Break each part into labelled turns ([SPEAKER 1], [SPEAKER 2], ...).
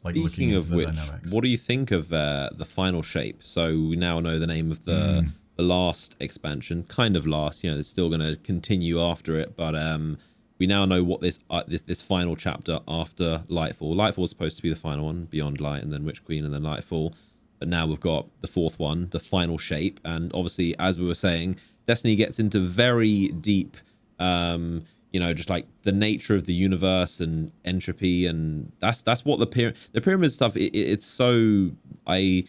[SPEAKER 1] like looking
[SPEAKER 2] Speaking
[SPEAKER 1] into
[SPEAKER 2] of
[SPEAKER 1] the
[SPEAKER 2] which,
[SPEAKER 1] dynamics.
[SPEAKER 2] what do you think of the final shape? So we now know the name of the last expansion, kind of last. You know, it's still going to continue after it, but we now know what this final chapter after Lightfall. Lightfall was supposed to be the final one, Beyond Light, and then Witch Queen, and then Lightfall. But now we've got the fourth one, the final shape, and obviously, as we were saying, Destiny gets into very deep. You know, just like the nature of the universe and entropy, and that's what the pyramid stuff. It's so I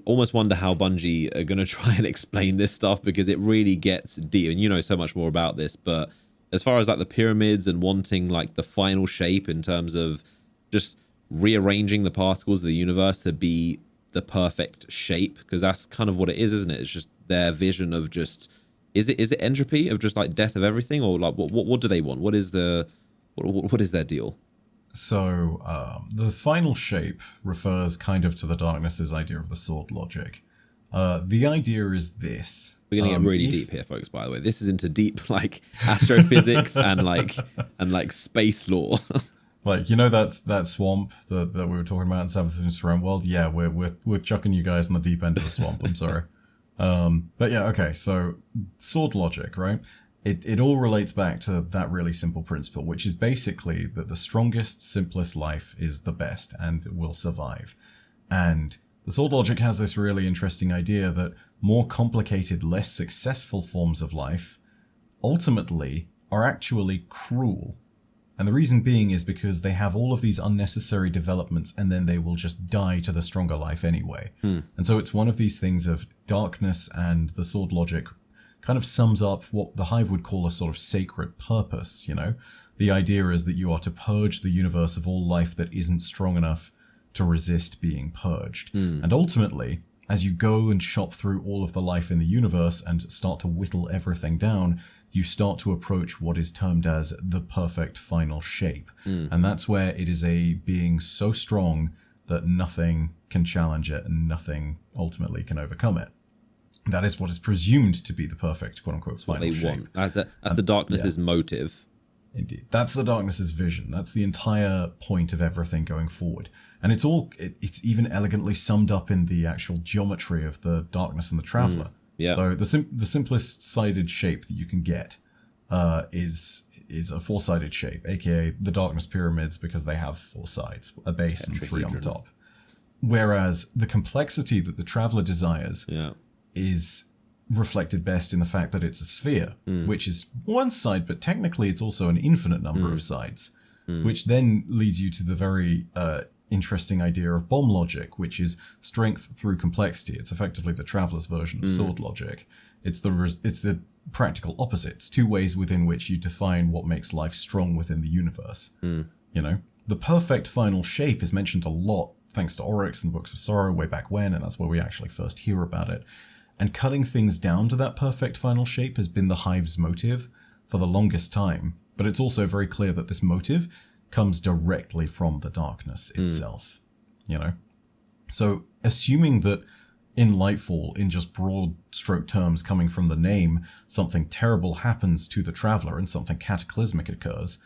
[SPEAKER 2] almost wonder how Bungie are gonna try and explain this stuff, because it really gets deep, and you know so much more about this. But as far as like the pyramids and wanting like the final shape in terms of just rearranging the particles of the universe to be the perfect shape, because that's kind of what it is, isn't it? It's just their vision of just. Is it entropy of just like death of everything, or like what do they want? What is their deal?
[SPEAKER 1] So the final shape refers kind of to the Darkness's idea of the sword logic. The idea is this.
[SPEAKER 2] We're gonna get really deep here, folks. By the way, this is into deep like astrophysics and like space lore.
[SPEAKER 1] Like, you know that swamp that we were talking about in Seventh and Surround World? Yeah, we're chucking you guys in the deep end of the swamp. I'm sorry. But yeah, okay, so sword logic, right? It all relates back to that really simple principle, which is basically that the strongest, simplest life is the best and will survive. And the sword logic has this really interesting idea that more complicated, less successful forms of life ultimately are actually cruel. And the reason being is because they have all of these unnecessary developments, and then they will just die to the stronger life anyway. And so it's one of these things of darkness, and the sword logic kind of sums up what the Hive would call a sort of sacred purpose, you know? The idea is that you are to purge the universe of all life that isn't strong enough to resist being purged. And ultimately, as you go and chop through all of the life in the universe and start to whittle everything down, you start to approach what is termed as the perfect final shape. And that's where it is a being so strong that nothing can challenge it and nothing ultimately can overcome it. That is what is presumed to be the perfect quote-unquote final shape.
[SPEAKER 2] That's the Darkness's motive.
[SPEAKER 1] Indeed. That's the Darkness's vision. That's the entire point of everything going forward. And it's even elegantly summed up in the actual geometry of the Darkness and the Traveler.
[SPEAKER 2] Yeah.
[SPEAKER 1] So the simplest sided shape that you can get is a four-sided shape, aka the Darkness pyramids, because they have four sides, a base and three on the top. Whereas the complexity that the Traveler desires is reflected best in the fact that it's a sphere, which is one side, but technically it's also an infinite number of sides, which then leads you to the very interesting idea of bomb logic, which is strength through complexity. It's effectively the Traveler's version of sword logic. It's the practical opposite. It's two ways within which you define what makes life strong within the universe. You know, the perfect final shape is mentioned a lot thanks to Oryx and the Books of Sorrow way back when, and that's where we actually first hear about it. And cutting things down to that perfect final shape has been the Hive's motive for the longest time. But it's also very clear that this motive comes directly from the Darkness itself, you know? So assuming that in Lightfall, in just broad stroke terms coming from the name, something terrible happens to the Traveler and something cataclysmic occurs,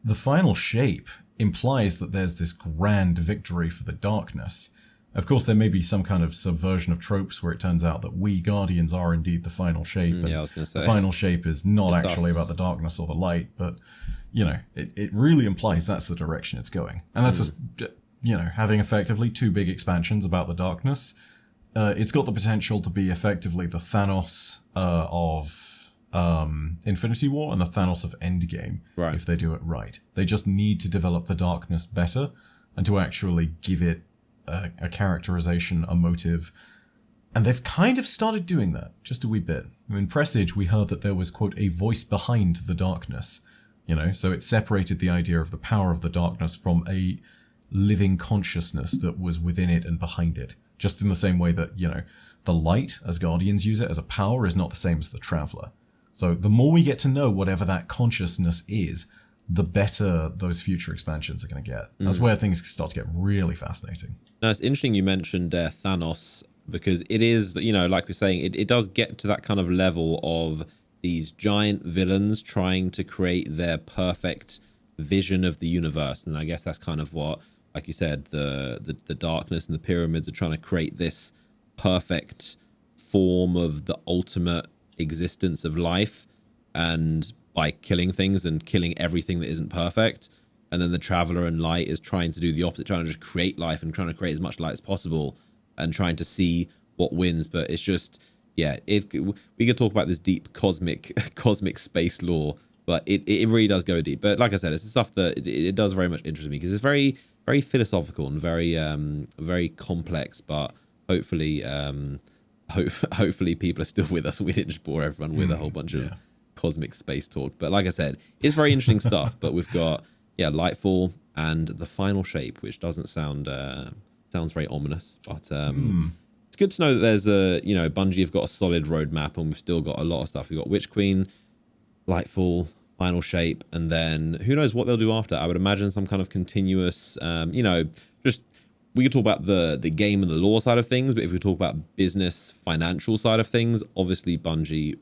[SPEAKER 1] the final shape implies that there's this grand victory for the Darkness. Of course, there may be some kind of subversion of tropes where it turns out that we Guardians are indeed the final shape.
[SPEAKER 2] Yeah, I was going to say.
[SPEAKER 1] The final shape is not
[SPEAKER 2] It's
[SPEAKER 1] actually
[SPEAKER 2] us.
[SPEAKER 1] about the darkness or the light, but, you know, it really implies that's the direction it's going. And that's just, you know, having effectively two big expansions about the darkness. It's got the potential to be effectively the Thanos of Infinity War and the Thanos of Endgame, if they do it right. They just need to develop the darkness better and to actually give it a characterization, a motive, and they've kind of started doing that, just a wee bit. In Presage, we heard that there was, quote, a voice behind the darkness, you know, so it separated the idea of the power of the darkness from a living consciousness that was within it and behind it, just in the same way that, you know, the light, as Guardians use it as a power, is not the same as the Traveler. So the more we get to know whatever that consciousness is, the better those future expansions are going to get. That's where things start to get really fascinating.
[SPEAKER 2] Now, it's interesting you mentioned Thanos, because it is, you know, like we're saying, it does get to that kind of level of these giant villains trying to create their perfect vision of the universe. And I guess that's kind of what like you said, the darkness and the pyramids are trying to create this perfect form of the ultimate existence of life, and by killing things and killing everything that isn't perfect. And then the Traveler and Light is trying to do the opposite, trying to just create life and trying to create as much light as possible and trying to see what wins. But it's just, yeah, we could talk about this deep cosmic space lore, but it really does go deep. But like I said, it's the stuff that it does very much interest me, because it's very, very philosophical and very complex. But hopefully, hopefully people are still with us. We didn't just bore everyone with a whole bunch of cosmic space talk. But like I said, it's very interesting stuff. But we've got Lightfall and the final shape, which doesn't sound sounds very ominous, but it's good to know that there's Bungie have got a solid roadmap, and we've still got a lot of stuff. We've got Witch Queen, Lightfall, final shape, and then who knows what they'll do after. I would imagine some kind of continuous just, we could talk about the game and the lore side of things, but if we talk about business financial side of things, obviously Bungie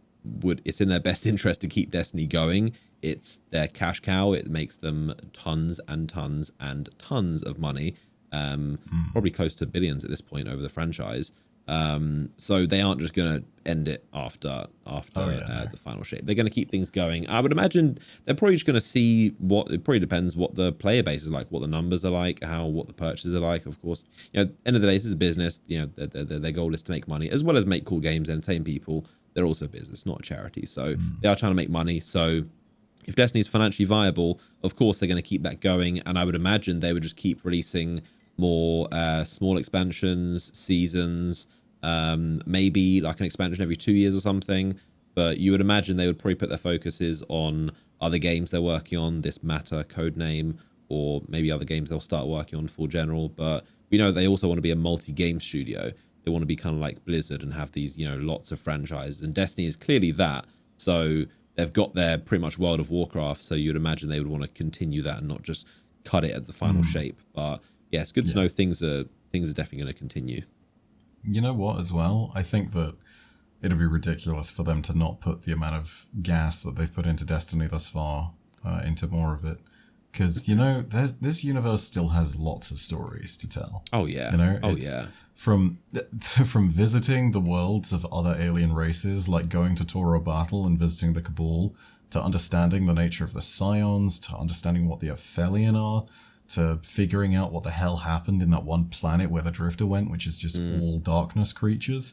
[SPEAKER 2] it's in their best interest to keep Destiny going. It's their cash cow. It makes them tons and tons and tons of money, probably close to billions at this point over the franchise. So they aren't just going to end it after the final shape. They're going to keep things going. I would imagine they're probably just going to see it probably depends what the player base is like, what the numbers are like, what the purchases are like. Of course, end of the day, this is a business. Their goal is to make money as well as make cool games, entertain people. They're also a business, not a charity. So they are trying to make money. So if Destiny's financially viable, of course they're going to keep that going. And I would imagine they would just keep releasing more small expansions, seasons, maybe like an expansion every 2 years or something. But you would imagine they would probably put their focuses on other games they're working on, this Matter codename, or maybe other games they'll start working on full general. But we know they also want to be a multi-game studio. They want to be kind of like Blizzard and have these, lots of franchises. And Destiny is clearly that. So they've got their pretty much World of Warcraft. So you'd imagine they would want to continue that and not just cut it at the final shape. But yeah, it's good to know things are definitely going to continue.
[SPEAKER 1] You know what, as well? I think that it'd be ridiculous for them to not put the amount of gas that they've put into Destiny thus far into more of it. Because, this universe still has lots of stories to tell.
[SPEAKER 2] Oh, yeah.
[SPEAKER 1] From visiting the worlds of other alien races, like going to Toro Battle and visiting the Cabal, to understanding the nature of the Scions, to understanding what the Aphelion are, to figuring out what the hell happened in that one planet where the Drifter went, which is just all darkness creatures.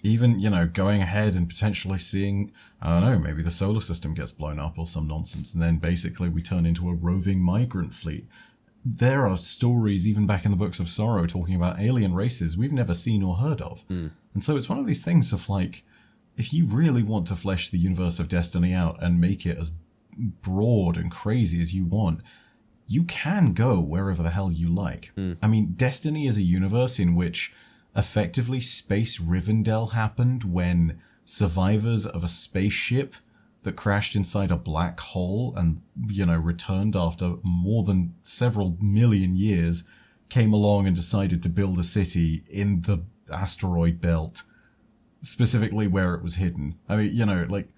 [SPEAKER 1] Even, going ahead and potentially seeing, I don't know, maybe the solar system gets blown up or some nonsense, and then basically we turn into a roving migrant fleet. There are stories, even back in the Books of Sorrow, talking about alien races we've never seen or heard of. And so it's one of these things of like, if you really want to flesh the universe of Destiny out and make it as broad and crazy as you want, you can go wherever the hell you like. I mean, Destiny is a universe in which effectively Space Rivendell happened when survivors of a spaceship that crashed inside a black hole and, returned after more than several million years, came along and decided to build a city in the asteroid belt, specifically where it was hidden. I mean,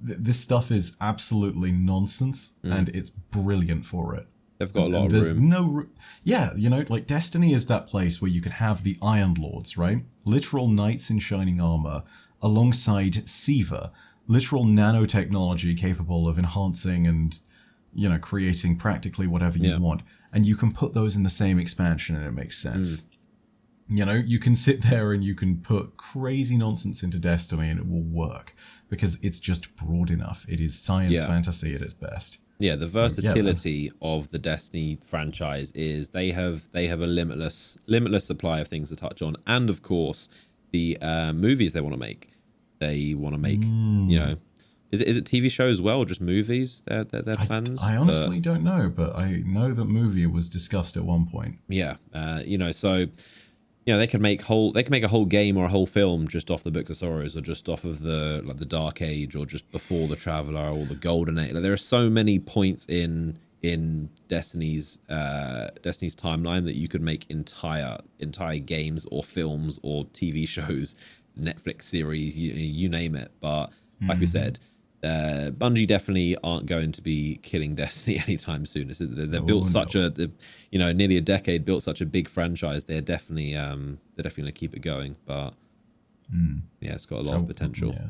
[SPEAKER 1] this stuff is absolutely nonsense, and it's brilliant for it.
[SPEAKER 2] They've got a lot of room.
[SPEAKER 1] Destiny is that place where you could have the Iron Lords, right? Literal knights in shining armor, alongside Siva, literal nanotechnology capable of enhancing and, creating practically whatever you want. And you can put those in the same expansion and it makes sense. You can sit there and you can put crazy nonsense into Destiny and it will work because it's just broad enough. It is science fantasy at its best.
[SPEAKER 2] Yeah, the versatility of the Destiny franchise is they have a limitless supply of things to touch on, and of course the movies they want to make. They want to make, is it TV show as well, or just movies? Their plans.
[SPEAKER 1] I honestly don't know, but I know that movie was discussed at one point.
[SPEAKER 2] Yeah, so. They can make a whole game or a whole film just off the Books of Sorrows, or just off of the Dark Age, or just before the Traveler or the Golden Age. There are so many points in Destiny's timeline that you could make entire games or films or TV shows, Netflix series, you name it. But like we said, Bungie definitely aren't going to be killing Destiny anytime soon. They've built such nearly a decade, built such a big franchise. They're definitely going to keep it going. But yeah, it's got a lot of potential.
[SPEAKER 1] Yeah.